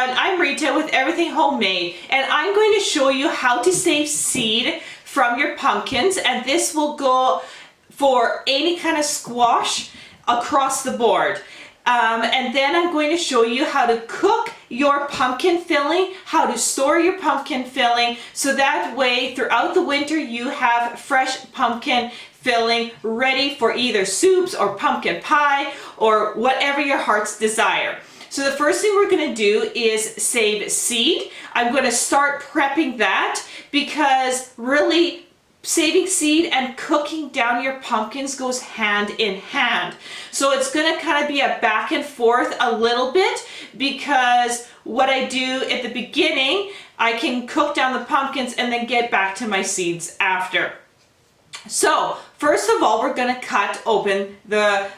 everyone, I'm Rita with Everything Homemade, and I'm going to show you how to save seed from your pumpkins, and this will go for any kind of squash across the board. And then I'm going to show you how to cook your pumpkin filling, how to store your pumpkin filling, so that way throughout the winter you have fresh pumpkin filling ready for either soups or pumpkin pie or whatever your heart's desire. So the first thing we're going to do is save seed. I'm going to start prepping that because really saving seed and cooking down your pumpkins goes hand in hand. So it's going to kind of be a back and forth a little bit, because what I do at the beginning, I can cook down the pumpkins and then get back to my seeds after. So first of all, we're going to cut open the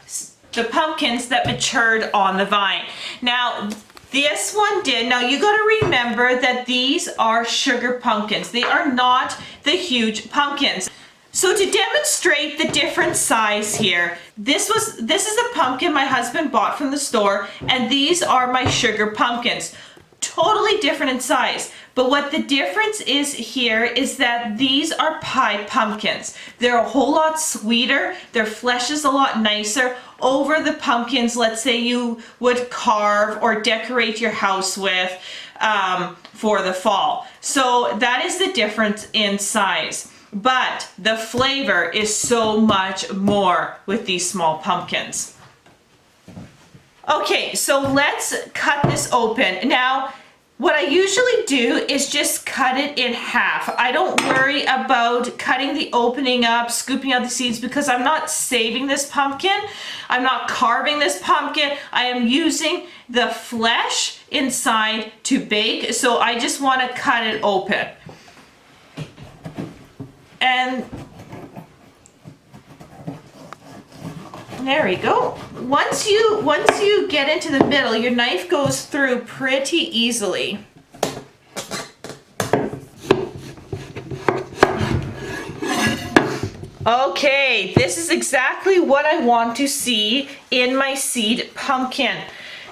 pumpkins that matured on the vine. Now this one did. Now you got to remember that these are sugar pumpkins. They are not the huge pumpkins. So to demonstrate the different size here, this is a pumpkin my husband bought from the store, and these are my sugar pumpkins. Totally different in size. But what the difference is here is that these are pie pumpkins. They're a whole lot sweeter. Their flesh is a lot nicer over the pumpkins, let's say you would carve or decorate your house with for the fall. So that is the difference in size. But the flavor is so much more with these small pumpkins. Okay, so let's cut this open. Now, what I usually do is just cut it in half. I don't worry about cutting the opening up, scooping out the seeds, because I'm not saving this pumpkin. I'm not carving this pumpkin. I am using the flesh inside to bake, so I just want to cut it open. And there we go. Once you get into the middle, your knife goes through pretty easily. Okay, this is exactly what I want to see in my seed pumpkin.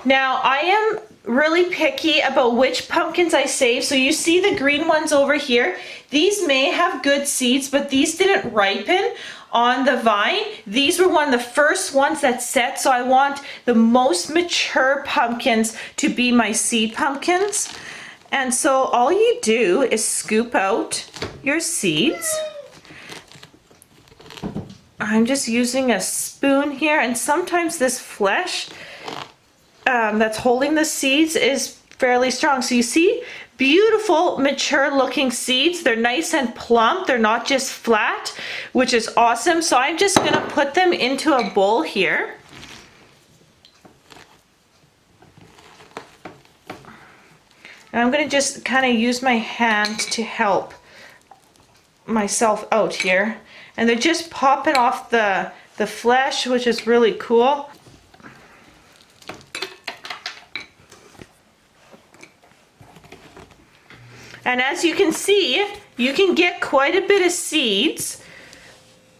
Now, I am really picky about which pumpkins I save. So you see the green ones over here. These may have good seeds, but these didn't ripen on the vine. These were one of the first ones that set, so I want the most mature pumpkins to be my seed pumpkins. And so all you do is scoop out your seeds. I'm just using a spoon here, and sometimes this flesh that's holding the seeds is fairly strong. So you see, beautiful mature looking seeds. They're nice and plump. They're not just flat, which is awesome. So I'm just going to put them into a bowl here. And I'm going to just kind of use my hand to help myself out here. And they're just popping off the flesh, which is really cool. And as you can see, you can get quite a bit of seeds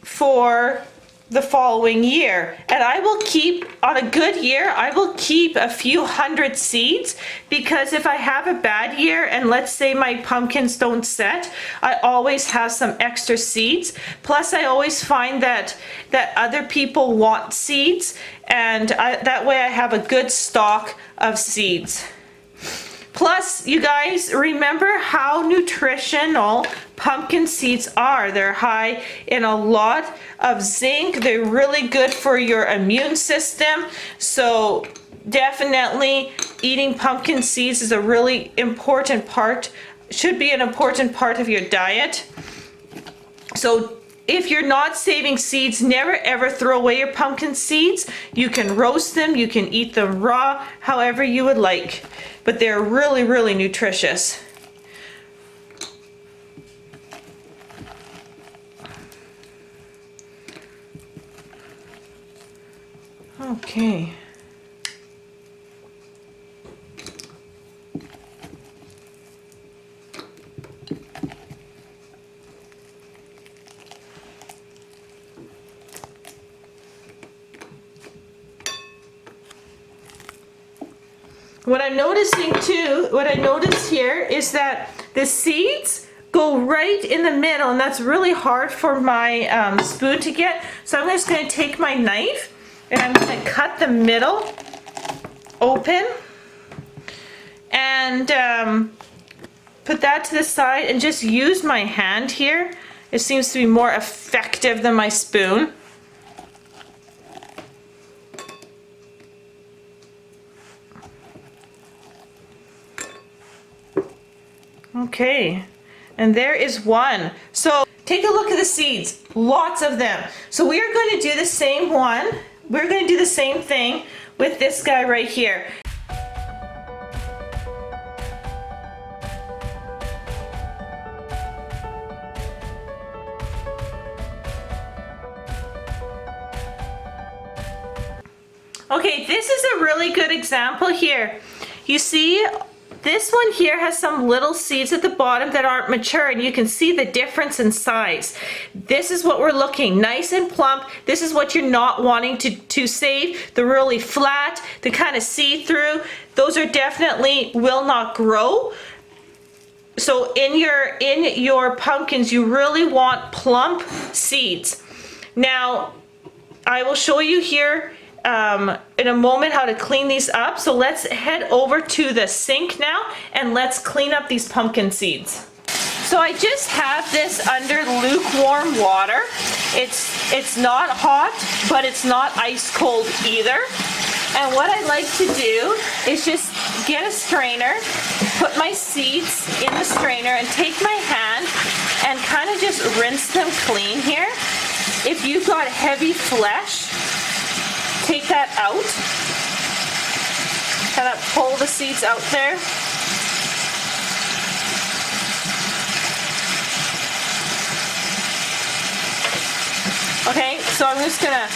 for the following year. And I will keep, on a good year, I will keep a few hundred seeds, because if I have a bad year and let's say my pumpkins don't set, I always have some extra seeds. Plus I always find that other people want seeds, and that way I have a good stock of seeds. Plus, you guys, remember how nutritional pumpkin seeds are. They're high in a lot of zinc. They're really good for your immune system. So definitely eating pumpkin seeds is a really important part, should be an important part of your diet. So if you're not saving seeds, never ever throw away your pumpkin seeds. You can roast them, you can eat them raw, however you would like. But they're really, really nutritious. Okay. what I'm noticing too, what I noticed here is that the seeds go right in the middle, and that's really hard for my spoon to get. So I'm just going to take my knife and I'm going to cut the middle open and put that to the side and just use my hand here. It seems to be more effective than my spoon. Okay, and there is one. So take a look at the seeds, lots of them. So we are going to do the same one. We're going to do the same thing with this guy right here. Okay, this is a really good example here. You see, this one here has some little seeds at the bottom that aren't mature, and you can see the difference in size. This is what we're looking, nice and plump. This is what you're not wanting to save. The really flat, the kind of see-through, those are definitely will not grow. So in your pumpkins, you really want plump seeds. Now, I will show you here in a moment how to clean these up. So let's head over to the sink now and let's clean up these pumpkin seeds. So I just have this under lukewarm water. It's not hot, but it's not ice cold either. And what I like to do is just get a strainer, put my seeds in the strainer and take my hand and kind of just rinse them clean here. If you've got heavy flesh, take that out, kind of pull the seeds out there. Okay, so I'm just gonna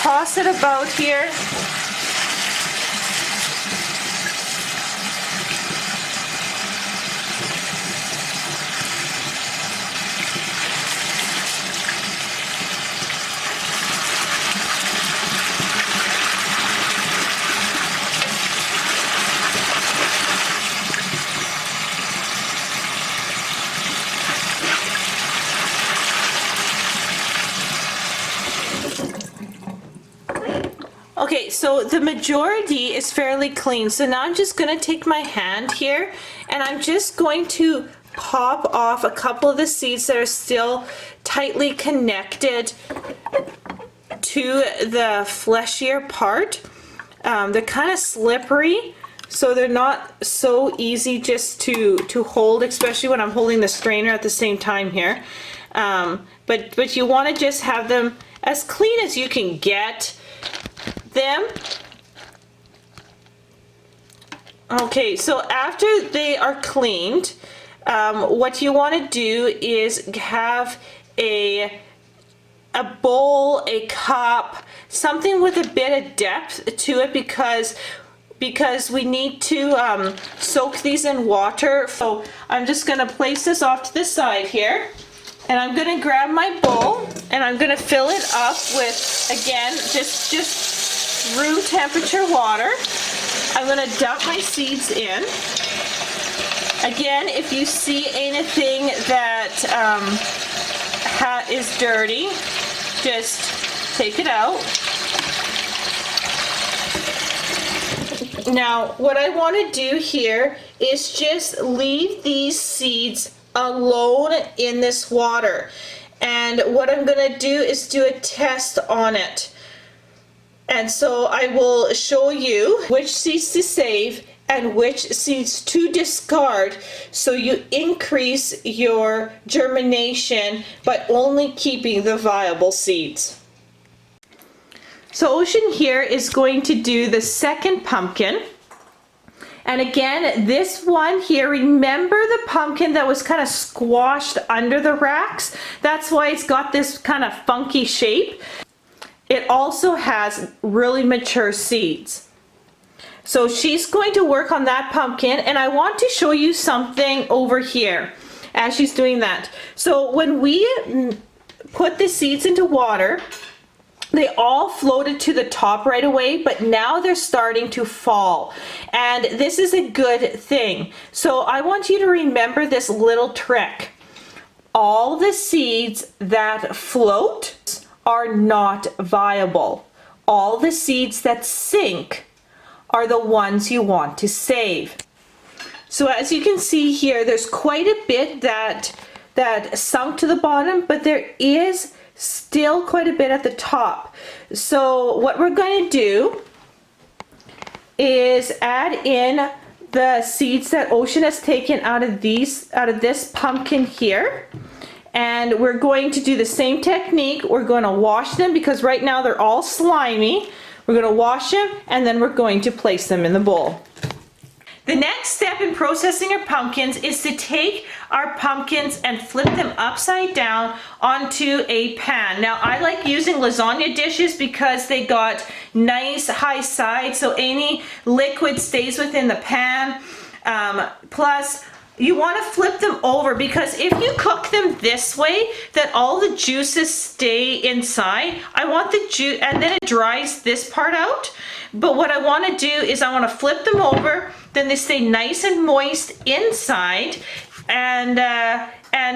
toss it about here. Okay, so the majority is fairly clean. So now I'm just going to take my hand here and I'm just going to pop off a couple of the seeds that are still tightly connected to the fleshier part. They're kind of slippery, so they're not so easy just to hold, especially when I'm holding the strainer at the same time here. But you want to just have them as clean as you can get them. Okay, so after they are cleaned, what you want to do is have a bowl, a cup, something with a bit of depth to it because we need to soak these in water. So I'm just going to place this off to the side here, and I'm going to grab my bowl and I'm going to fill it up with, again, just room temperature water. I'm going to dump my seeds in. Again, if you see anything that is dirty, just take it out. Now, what I want to do here is just leave these seeds alone in this water. And what I'm going to do is do a test on it. And so I will show you which seeds to save and which seeds to discard, so you increase your germination by only keeping the viable seeds. So Ocean here is going to do the second pumpkin. And again, this one here, remember the pumpkin that was kind of squashed under the racks? That's why it's got this kind of funky shape. It also has really mature seeds. So she's going to work on that pumpkin, and I want to show you something over here as she's doing that. So when we put the seeds into water, They all floated to the top right away, but now they're starting to fall. And this is a good thing. So I want you to remember this little trick. All the seeds that float are not viable. All the seeds that sink are the ones you want to save. So as you can see here, there's quite a bit that sunk to the bottom, but there is still quite a bit at the top. So what we're going to do is add in the seeds that Ocean has taken out of this pumpkin here. And we're going to do the same technique. We're going to wash them because right now they're all slimy. We're going to wash them and then we're going to place them in the bowl. The next step in processing our pumpkins is to take our pumpkins and flip them upside down onto a pan. Now I like using lasagna dishes because they got nice high sides so any liquid stays within the pan. Plus you want to flip them over because if you cook them this way, that all the juices stay inside. I want the juice, and then it dries this part out. But what I want to do is I want to flip them over, then they stay nice and moist inside, and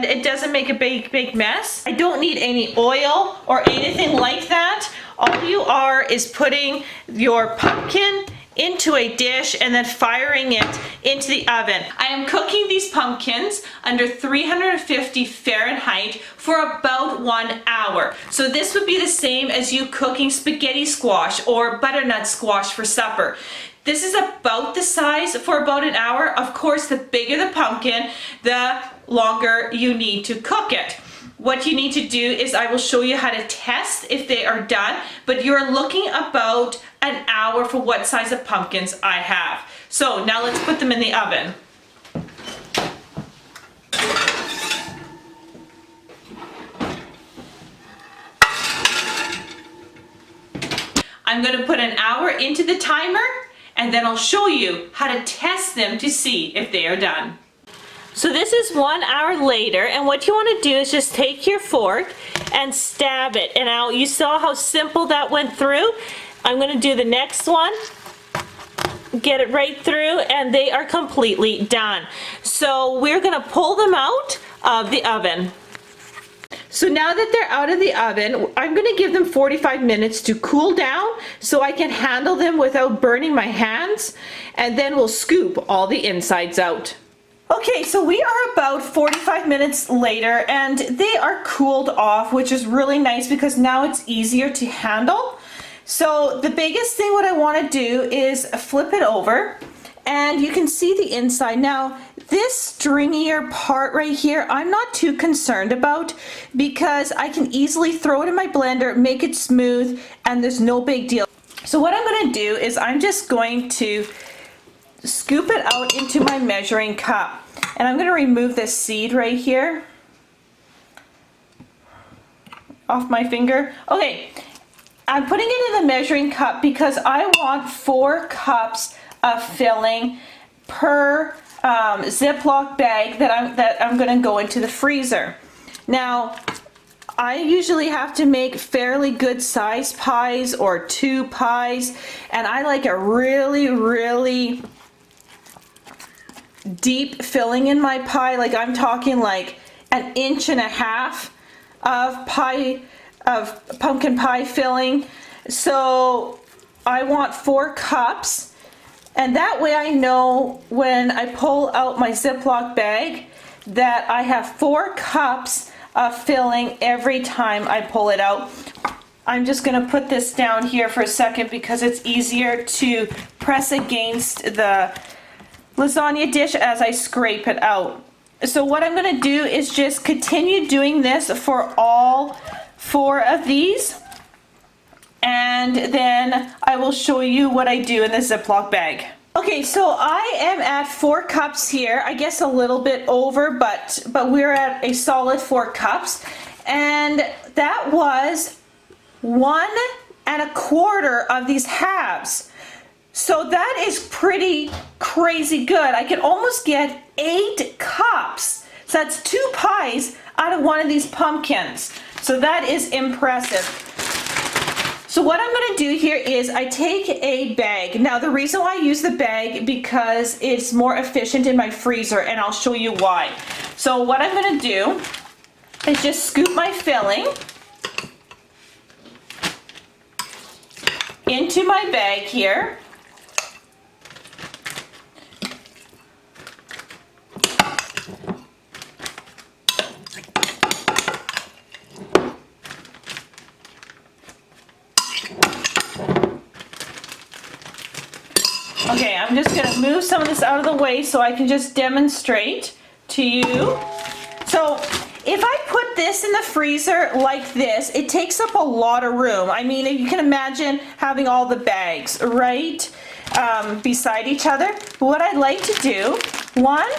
it doesn't make a big mess. I don't need any oil or anything like that. All you are is putting your pumpkin into a dish and then firing it into the oven. I am cooking these pumpkins under 350 Fahrenheit for about 1 hour. So this would be the same as you cooking spaghetti squash or butternut squash for supper. This is about the size for about an hour. Of course, the bigger the pumpkin, the longer you need to cook it. What you need to do is I will show you how to test if they are done, but you're looking about an hour for what size of pumpkins I have. So now let's put them in the oven. I'm going to put an hour into the timer and then I'll show you how to test them to see if they are done. So this is 1 hour later, and what you want to do is just take your fork and stab it. And now you saw how simple that went through. I'm going to do the next one, get it right through, and they are completely done. So we're going to pull them out of the oven. So now that they're out of the oven, I'm going to give them 45 minutes to cool down so I can handle them without burning my hands, and then we'll scoop all the insides out. Okay, so we are about 45 minutes later and they are cooled off, which is really nice because now it's easier to handle. So the biggest thing what I want to do is flip it over and you can see the inside. Now this stringier part right here, I'm not too concerned about because I can easily throw it in my blender, make it smooth, and there's no big deal. So what I'm going to do is I'm just going to scoop it out into my measuring cup. And I'm going to remove this seed right here off my finger. Okay, I'm putting it in the measuring cup because I want 4 cups of filling per Ziploc bag that I'm going to go into the freezer. Now, I usually have to make fairly good size pies or 2 pies, and I like a really deep filling in my pie. Like I'm talking like 1.5 inches of pumpkin pie filling. So I want 4 cups, and that way I know when I pull out my Ziploc bag that I have 4 cups of filling every time I pull it out. I'm just going to put this down here for a second because it's easier to press against the lasagna dish as I scrape it out. So what I'm going to do is just continue doing this for all 4 of these, and then I will show you what I do in the Ziploc bag. Okay, so I am at 4 cups here. I guess a little bit over, but we're at a solid 4 cups, and that was 1 1/4 of these halves. So that is pretty crazy good. I can almost get 8 cups. So that's 2 pies out of one of these pumpkins. So that is impressive. So what I'm going to do here is I take a bag. Now the reason why I use the bag because it's more efficient in my freezer, and I'll show you why. So what I'm going to do is just scoop my filling into my bag here. Okay, I'm just going to move some of this out of the way so I can just demonstrate to you. So if I put this in the freezer like this, it takes up a lot of room. I mean, you can imagine having all the bags right beside each other. But what I like to do, one,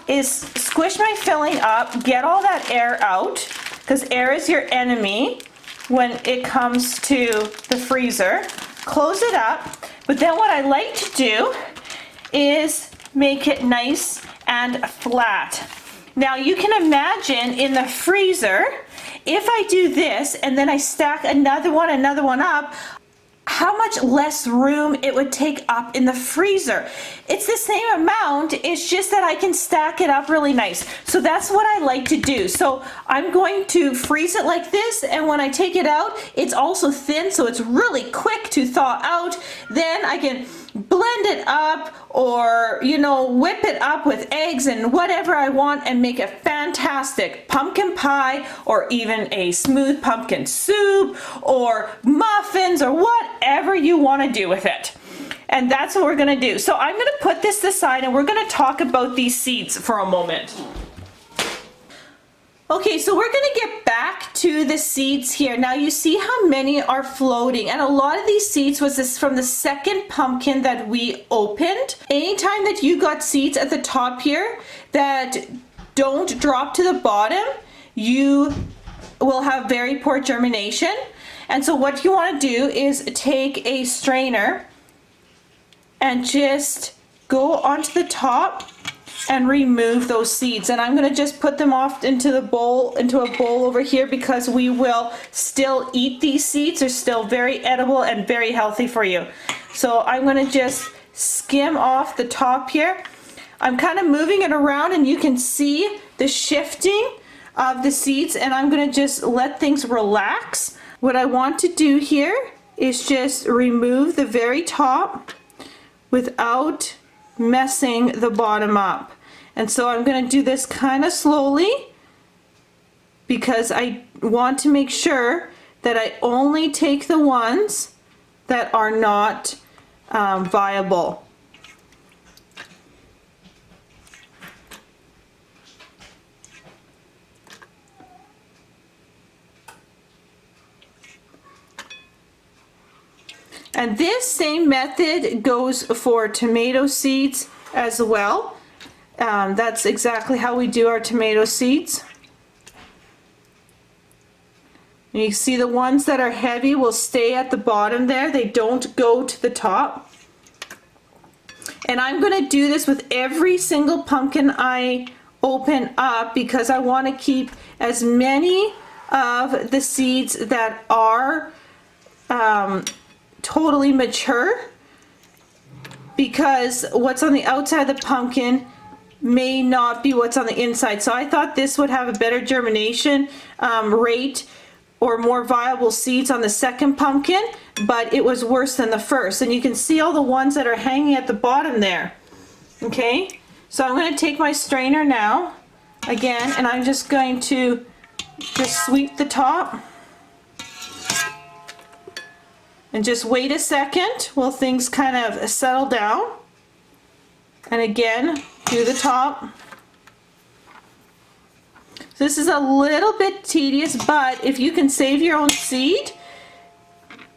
is squish my filling up, get all that air out, because air is your enemy when it comes to the freezer. Close it up. But then what I like to do is make it nice and flat. Now you can imagine in the freezer, if I do this and then I stack another one up, how much less room it would take up in the freezer. It's the same amount, it's just that I can stack it up really nice. So that's what I like to do. So I'm going to freeze it like this, and when I take it out, it's also thin, so it's really quick to thaw out. Then I can blend it up, or whip it up with eggs and whatever I want and make a fantastic pumpkin pie, or even a smooth pumpkin soup, or muffins, or whatever you want to do with it. And that's what we're going to do. So I'm going to put this aside and we're going to talk about these seeds for a moment. Okay, so we're going to get back to the seeds here. Now you see how many are floating, and a lot of these seeds was from the second pumpkin that we opened. Anytime that you got seeds at the top here that don't drop to the bottom, you will have very poor germination. And so what you want to do is take a strainer and just go onto the top and remove those seeds. And I'm going to just put them off into a bowl over here, because we will still eat these seeds. They're still very edible and very healthy for you. So I'm going to just skim off the top here. I'm kind of moving it around and you can see the shifting of the seeds, and I'm going to just let things relax. What I want to do here is just remove the very top without messing the bottom up. And so I'm going to do this kind of slowly, because I want to make sure that I only take the ones that are not viable. And this same method goes for tomato seeds as well. That's exactly how we do our tomato seeds. And you see the ones that are heavy will stay at the bottom there. They don't go to the top. And I'm going to do this with every single pumpkin I open up, because I want to keep as many of the seeds that are totally mature, because what's on the outside of the pumpkin may not be what's on the inside. So I thought this would have a better germination rate, or more viable seeds on the second pumpkin, but it was worse than the first. And you can see all the ones that are hanging at the bottom there. Okay, so I'm going to take my strainer now again, and I'm just going to just sweep the top. And just wait a second while things kind of settle down. And again, do the top. This is a little bit tedious, but if you can save your own seed,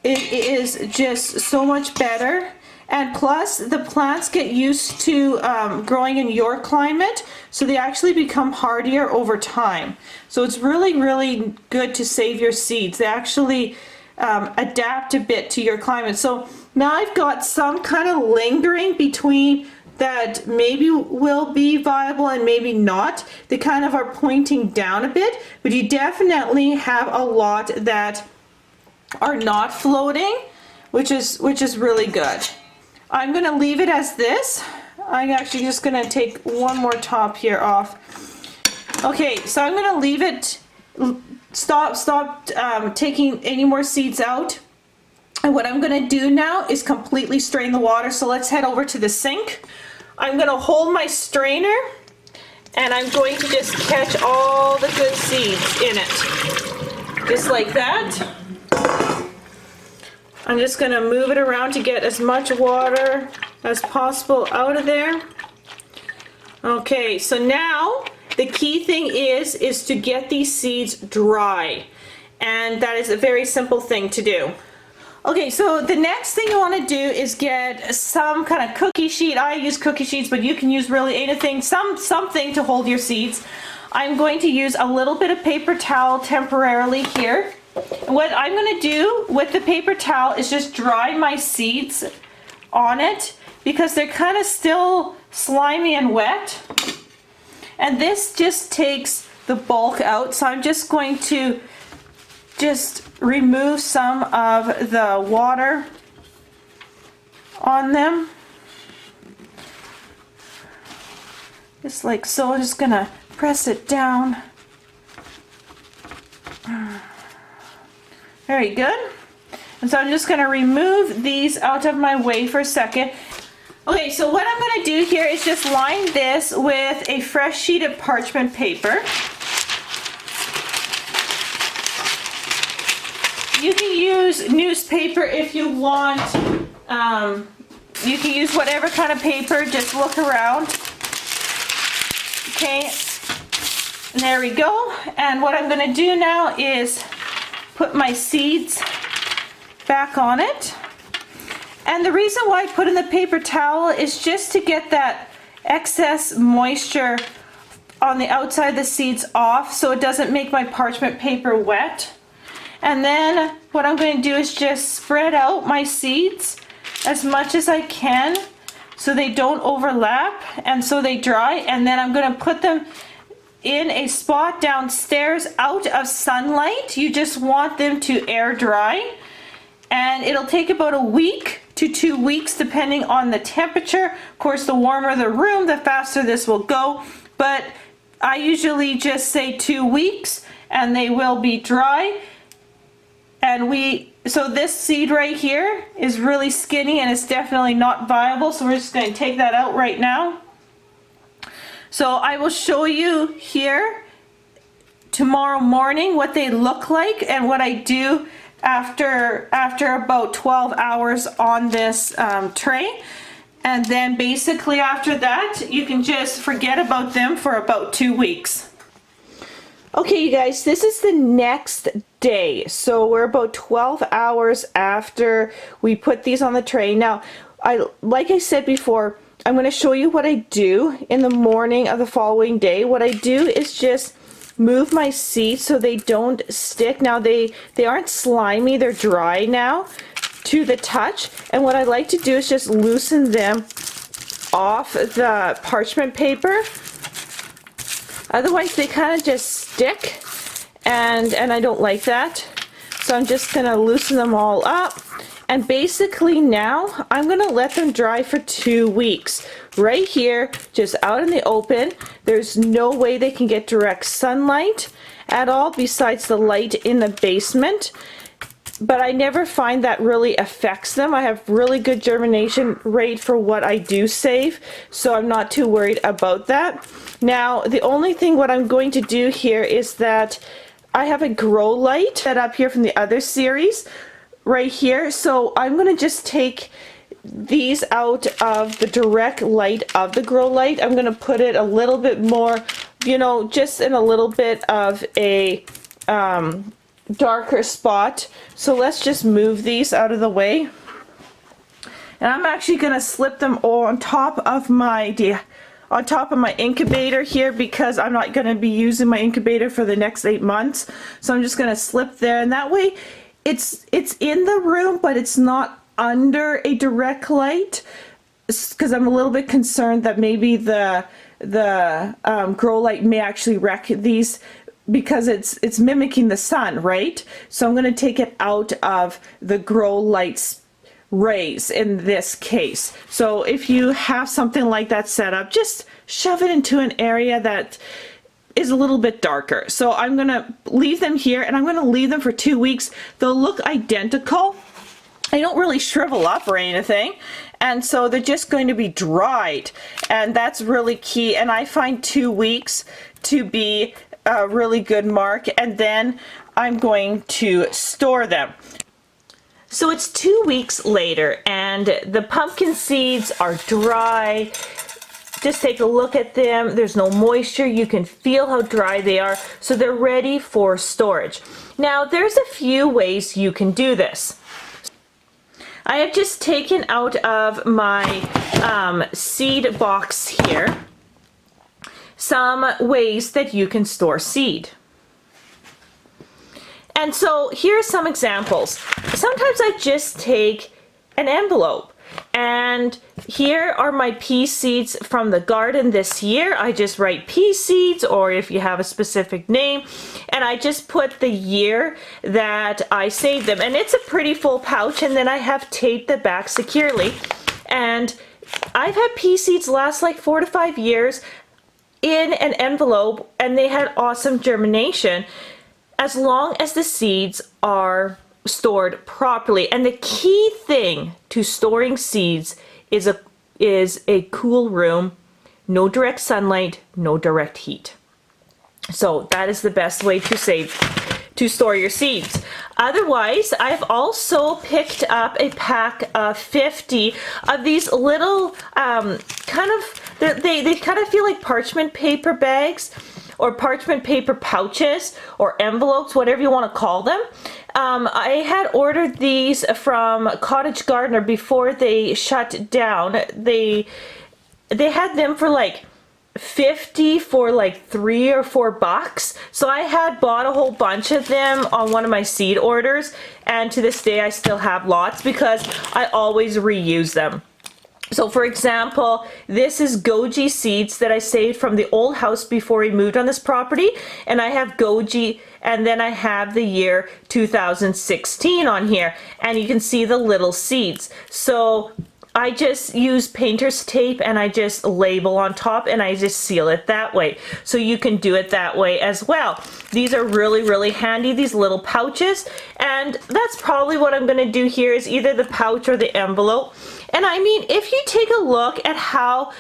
it is just so much better. And plus, the plants get used to growing in your climate, so they actually become hardier over time. So it's really, really good to save your seeds. They actually adapt a bit to your climate. So now I've got some kind of lingering between that maybe will be viable and maybe not. They kind of are pointing down a bit, but you definitely have a lot that are not floating, which is really good. I'm going to leave it as this. I'm actually just going to take one more top here off. Okay, so I'm going to leave it, stop taking any more seeds out. And what I'm going to do now is completely strain the water. So let's head over to the sink. I'm going to hold my strainer and I'm going to just catch all the good seeds in it. Just like that. I'm just going to move it around to get as much water as possible out of there. Okay, so now the key thing is to get these seeds dry. And that is a very simple thing to do. Okay, so the next thing you want to do is get some kind of cookie sheet. I use cookie sheets, but you can use really anything, something to hold your seeds. I'm going to use a little bit of paper towel temporarily here. What I'm going to do with the paper towel is just dry my seeds on it because they're kind of still slimy and wet. And this just takes the bulk out. So I'm just going to remove some of the water on them. Just like so. I'm just going to press it down. Very good. And so I'm just going to remove these out of my way for a second. Okay, so what I'm going to do here is just line this with a fresh sheet of parchment paper. You can use newspaper if you want. You can use whatever kind of paper, just look around. Okay, there we go. And what I'm going to do now is put my seeds back on it. And the reason why I put in the paper towel is just to get that excess moisture on the outside of the seeds off so it doesn't make my parchment paper wet. And then what I'm going to do is just spread out my seeds as much as I can so they don't overlap and so they dry. And then I'm going to put them in a spot downstairs out of sunlight. You just want them to air dry. And it'll take about a week to 2 weeks depending on the temperature. Of course, the warmer the room, the faster this will go. But I usually just say 2 weeks and they will be dry. And so this seed right here is really skinny and it's definitely not viable. So we're just going to take that out right now. So I will show you here tomorrow morning what they look like and what I do after about 12 hours on this tray. And then basically after that, you can just forget about them for about 2 weeks. Okay, you guys, this is the next day. So we're about 12 hours after we put these on the tray. Now, like I said before, I'm going to show you what I do in the morning of the following day. What I do is just move my seeds so they don't stick. Now they aren't slimy, they're dry now to the touch. And what I like to do is just loosen them off the parchment paper. Otherwise they kind of just stick and I don't like that. So I'm just going to loosen them all up. And basically now I'm going to let them dry for 2 weeks. Right here, just out in the open. There's no way they can get direct sunlight at all besides the light in the basement. But I never find that really affects them. I have really good germination rate for what I do save, so I'm not too worried about that. Now, the only thing what I'm going to do here is that I have a grow light set up here from the other series right here. So I'm going to just take these out of the direct light of the grow light. I'm going to put it a little bit more, you know, just in a little bit of a darker spot. So let's just move these out of the way. And I'm actually going to slip them all on top of my incubator here because I'm not going to be using my incubator for the next 8 months. So I'm just going to slip there, and that way it's in the room, but it's not under a direct light, because I'm a little bit concerned that maybe the grow light may actually wreck these because it's mimicking the sun, right? So I'm going to take it out of the grow lights rays in this case. So if you have something like that set up, just shove it into an area that is a little bit darker. So I'm going to leave them here, and I'm going to leave them for 2 weeks. They'll look identical. They don't really shrivel up or anything, and so they're just going to be dried, and that's really key. And I find 2 weeks to be a really good mark, and then I'm going to store them. So it's 2 weeks later, and the pumpkin seeds are dry. Just take a look at them. There's no moisture. You can feel how dry they are, so they're ready for storage. Now, there's a few ways you can do this. I have just taken out of my seed box here some ways that you can store seed. And so here are some examples. Sometimes I just take an envelope, and here are my pea seeds from the garden this year. I just write pea seeds, or if you have a specific name, and I just put the year that I saved them. And it's a pretty full pouch, and then I have taped the back securely. And I've had pea seeds last like 4 to 5 years in an envelope, and they had awesome germination as long as the seeds are stored properly. And the key thing to storing seeds is a cool room, no direct sunlight, no direct heat. So that is the best way to store your seeds. Otherwise, I've also picked up a pack of 50 of these little they kind of feel like parchment paper bags, or parchment paper pouches, or envelopes, whatever you want to call them. I had ordered these from Cottage Gardener before they shut down. They had them for like 50 for like $3 or $4. So I had bought a whole bunch of them on one of my seed orders, and to this day I still have lots because I always reuse them. So for example, this is goji seeds that I saved from the old house before we moved on this property, and I have goji, and then I have the year 2016 on here, and you can see the little seeds. So I just use painter's tape, and I just label on top, and I just seal it that way. So you can do it that way as well. These are really, really handy, these little pouches, and that's probably what I'm going to do here, is either the pouch or the envelope. And I mean, if you take a look at how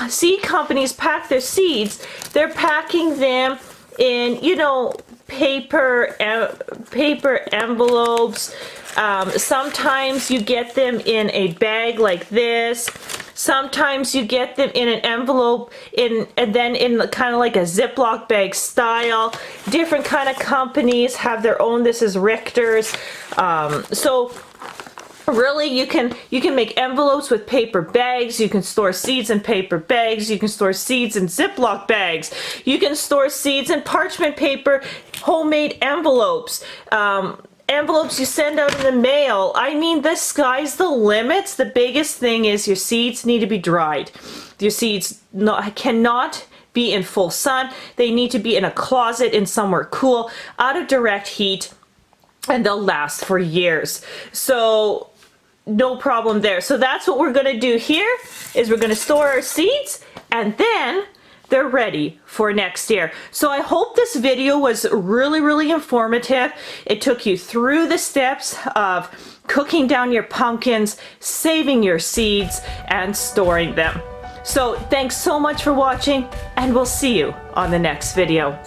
seed companies pack their seeds, they're packing them in, you know, paper envelopes. Sometimes you get them in a bag like this. Sometimes you get them in an envelope and then in kind of like a Ziploc bag style. Different kind of companies have their own. This is Richter's. So really, you can make envelopes with paper bags. You can store seeds in paper bags. You can store seeds in Ziploc bags. You can store seeds in parchment paper, homemade envelopes. Envelopes you send out in the mail. I mean, the sky's the limits. The biggest thing is your seeds need to be dried. Your seeds cannot be in full sun. They need to be in a closet in somewhere cool, out of direct heat, and they'll last for years. So no problem there. So that's what we're going to do here, is we're going to store our seeds, and then they're ready for next year. So I hope this video was really, really informative. It took you through the steps of cooking down your pumpkins, saving your seeds, and storing them. So thanks so much for watching, and we'll see you on the next video.